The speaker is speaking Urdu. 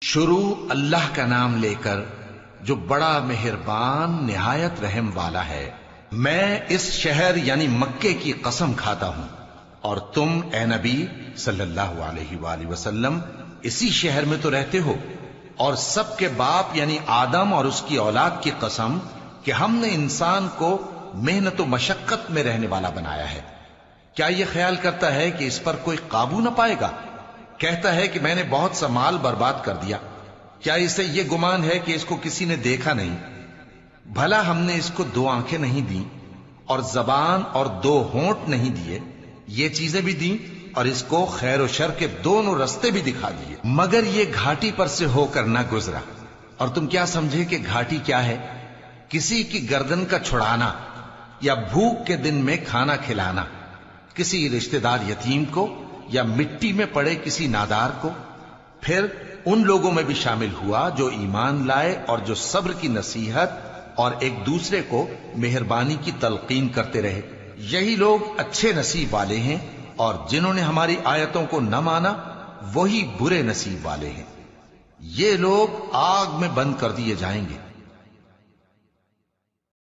شروع اللہ کا نام لے کر جو بڑا مہربان نہایت رحم والا ہے۔ میں اس شہر یعنی مکے کی قسم کھاتا ہوں، اور تم اے نبی صلی اللہ علیہ وآلہ وسلم اسی شہر میں تو رہتے ہو، اور سب کے باپ یعنی آدم اور اس کی اولاد کی قسم کہ ہم نے انسان کو محنت و مشقت میں رہنے والا بنایا ہے۔ کیا یہ خیال کرتا ہے کہ اس پر کوئی قابو نہ پائے گا؟ کہتا ہے کہ میں نے بہت سا مال برباد کر دیا۔ کیا اسے یہ گمان ہے کہ اس کو کسی نے دیکھا نہیں؟ بھلا ہم نے اس کو 2 آنکھیں نہیں دیں، اور زبان اور 2 ہونٹ نہیں دیے؟ یہ چیزیں بھی دیں اور اس کو خیر و شر کے دونوں رستے بھی دکھا دیے، مگر یہ گھاٹی پر سے ہو کر نہ گزرا۔ اور تم کیا سمجھے کہ گھاٹی کیا ہے؟ کسی کی گردن کا چھڑانا، یا بھوک کے دن میں کھانا کھلانا، کسی رشتہ دار یتیم کو، یا مٹی میں پڑے کسی نادار کو۔ پھر ان لوگوں میں بھی شامل ہوا جو ایمان لائے اور جو صبر کی نصیحت اور ایک دوسرے کو مہربانی کی تلقین کرتے رہے۔ یہی لوگ اچھے نصیب والے ہیں، اور جنہوں نے ہماری آیتوں کو نہ مانا وہی برے نصیب والے ہیں۔ یہ لوگ آگ میں بند کر دیے جائیں گے،